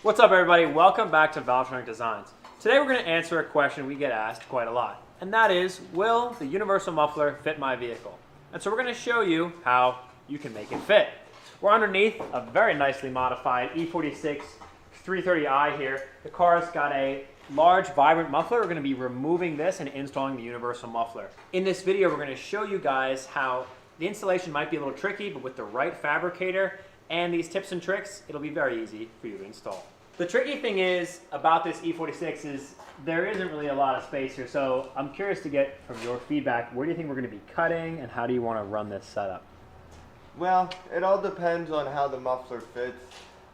What's up, everybody? Welcome back to Valvetronic Designs. Today we're going to answer a question we get asked quite a lot, and that is, will the universal muffler fit my vehicle? And so we're going to show you how you can make it fit. We're underneath a very nicely modified E46 330i here. The car's got a large, vibrant muffler. We're going to be removing this and installing the universal muffler. In this video, we're going to show you guys how the installation might be a little tricky, but with the right fabricator and these tips and tricks, it'll be very easy for you to install. The tricky thing is about this E46 is there isn't really a lot of space here, so I'm curious to get from your feedback, where do you think we're going to be cutting and how do you want to run this setup? Well, it all depends on how the muffler fits.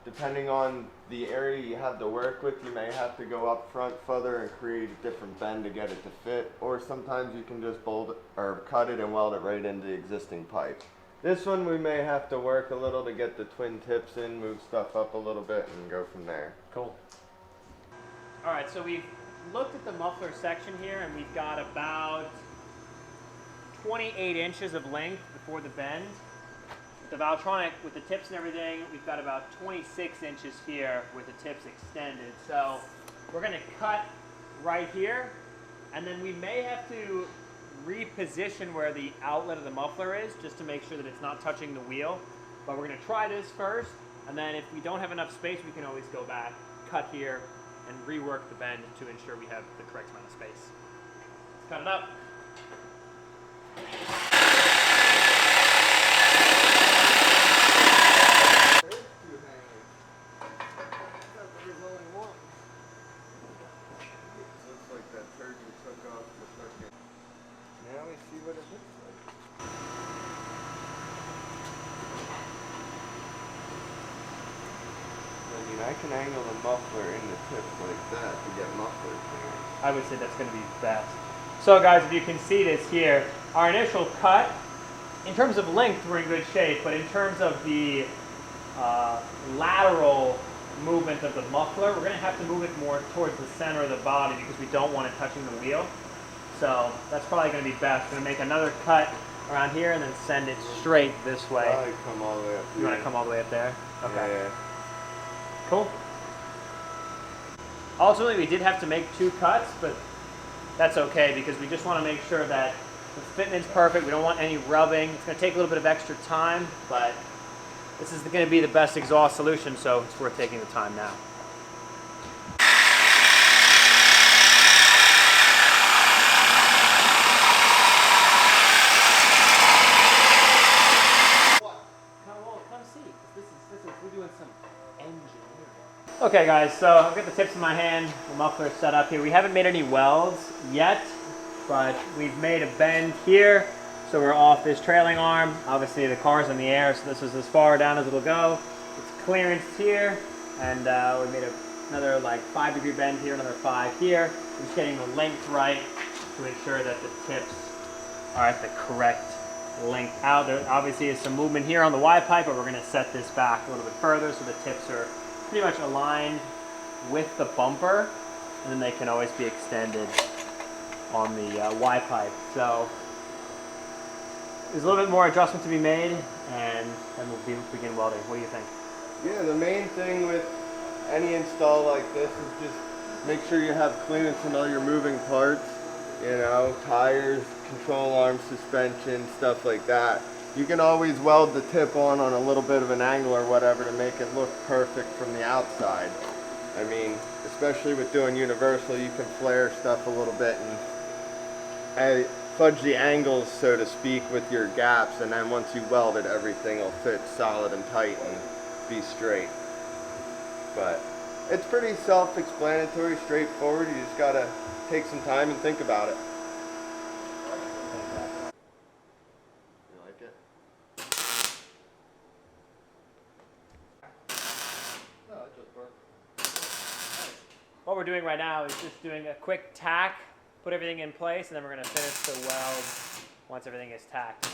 Depending on the area you have to work with, you may have to go up front further and create a different bend to get it to fit, or sometimes you can just bolt it or cut it and weld it right into the existing pipe. This one we may have to work a little to get the twin tips in, move stuff up a little bit, and go from there. Cool. All right, so we've looked at the muffler section here, and we've got about 28 inches of length before the bend. With the Valvetronic, with the tips and everything, we've got about 26 inches here with the tips extended. So we're going to cut right here, and then we may have to reposition where the outlet of the muffler is just to make sure that it's not touching the wheel. But we're going to try this first, and then if we don't have enough space, we can always go back, cut here, and rework the bend to ensure we have the correct amount of space. Let's cut it up. Now we see what it looks like. I mean, I can angle the muffler in the tip like that to get muffler clearance. I would say that's going to be best. So guys, if you can see this here, our initial cut, in terms of length, we're in good shape, but in terms of the lateral movement of the muffler, we're going to have to move it more towards the center of the body because we don't want it touching the wheel. So that's probably going to be best. We're going to make another cut around here and then send it straight this way. Probably come all the way up here. You want to come all the way up there? Okay. Yeah. Cool. Ultimately, we did have to make 2 cuts, but that's okay because we just want to make sure that the fitment's perfect. We don't want any rubbing. It's going to take a little bit of extra time, but this is going to be the best exhaust solution, so it's worth taking the time now. Okay guys, so I've got the tips in my hand, the muffler set up here. We haven't made any welds yet, but we've made a bend here. So we're off this trailing arm. Obviously the car's in the air, so this is as far down as it'll go. It's clearance here, and we made another like 5-degree bend here, another 5 here. We're just getting the length right to ensure that the tips are at the correct length out. There obviously is some movement here on the Y pipe, but we're gonna set this back a little bit further so the tips are pretty much aligned with the bumper, and then they can always be extended on the Y pipe. So there's a little bit more adjustment to be made, and then we'll begin welding. What do you think? Yeah, the main thing with any install like this is just make sure you have clearance in all your moving parts. You know, tires, control arm, suspension, stuff like that. You can always weld the tip on a little bit of an angle or whatever to make it look perfect from the outside. I mean, especially with doing universal, you can flare stuff a little bit and fudge the angles, so to speak, with your gaps, and then once you weld it, everything will fit solid and tight and be straight. But it's pretty self-explanatory, straightforward. You just gotta take some time and think about it. What we're doing right now is just doing a quick tack, put everything in place, and then we're going to finish the weld once everything is tacked.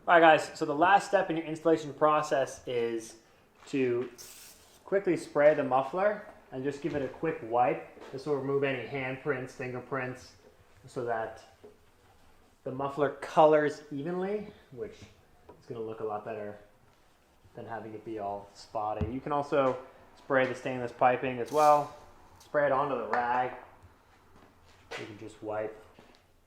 All right, guys, so the last step in your installation process is to quickly spray the muffler and just give it a quick wipe. This will remove any handprints, fingerprints, so that the muffler colors evenly, which is going to look a lot better than having it be all spotty. You can also spray the stainless piping as well. Spray it onto the rag. You can just wipe.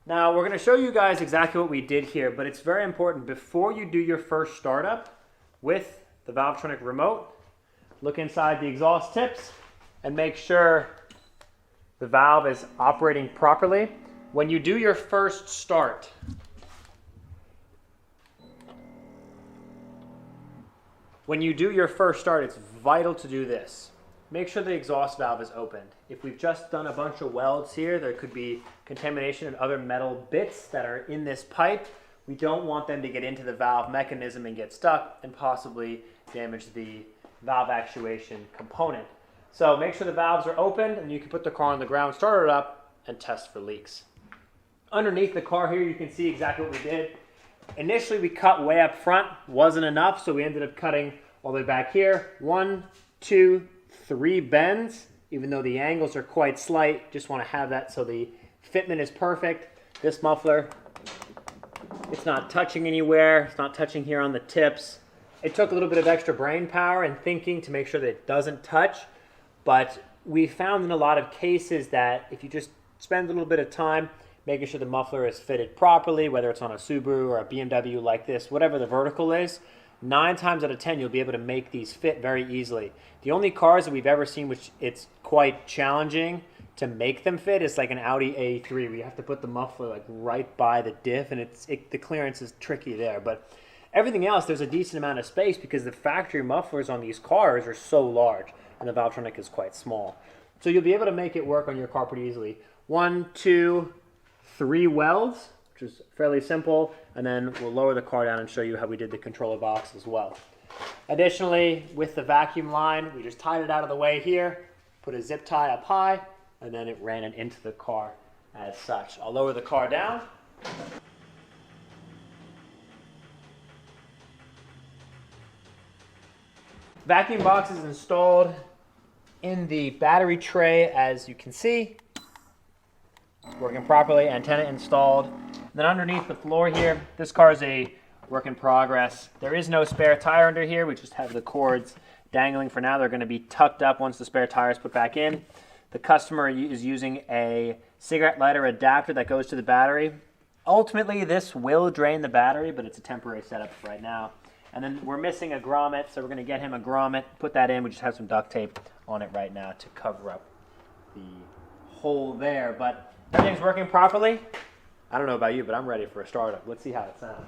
Now we're going to show you guys exactly what we did here, but it's very important before you do your first startup with the Valvetronic remote, look inside the exhaust tips and make sure the valve is operating properly. When you do your first start, it's vital to do this. Make sure the exhaust valve is opened. If we've just done a bunch of welds here, there could be contamination and other metal bits that are in this pipe. We don't want them to get into the valve mechanism and get stuck and possibly damage the valve actuation component. So make sure the valves are opened and you can put the car on the ground, start it up, and test for leaks. Underneath the car here, you can see exactly what we did. Initially, we cut way up front, wasn't enough, so we ended up cutting all the way back here. 1, 2, 3 bends, even though the angles are quite slight. Just want to have that so the fitment is perfect. This muffler, it's not touching anywhere. It's not touching here on the tips. It took a little bit of extra brain power and thinking to make sure that it doesn't touch, but we found in a lot of cases that if you just spend a little bit of time making sure the muffler is fitted properly, whether it's on a Subaru or a BMW like this, whatever the vertical is, 9 times out of 10 you'll be able to make these fit very easily. The only cars that we've ever seen which it's quite challenging to make them fit is like an Audi A3 where you have to put the muffler like right by the diff, and the clearance is tricky there. But everything else, there's a decent amount of space because the factory mufflers on these cars are so large and the Valvetronic is quite small. So you'll be able to make it work on your car pretty easily. 1, 2, 3 welds, which is fairly simple, and then we'll lower the car down and show you how we did the controller box as well. Additionally, with the vacuum line, we just tied it out of the way here, put a zip tie up high, and then it ran it into the car as such. I'll lower the car down. Vacuum box is installed in the battery tray, as you can see. It's working properly, antenna installed. Then underneath the floor here, this car is a work in progress. There is no spare tire under here. We just have the cords dangling for now. They're going to be tucked up once the spare tire is put back in. The customer is using a cigarette lighter adapter that goes to the battery. Ultimately, this will drain the battery, but it's a temporary setup right now. And then we're missing a grommet, so we're going to get him a grommet, put that in. We just have some duct tape on it right now to cover up the hole there. But everything's working properly. I don't know about you, but I'm ready for a startup. Let's see how it sounds.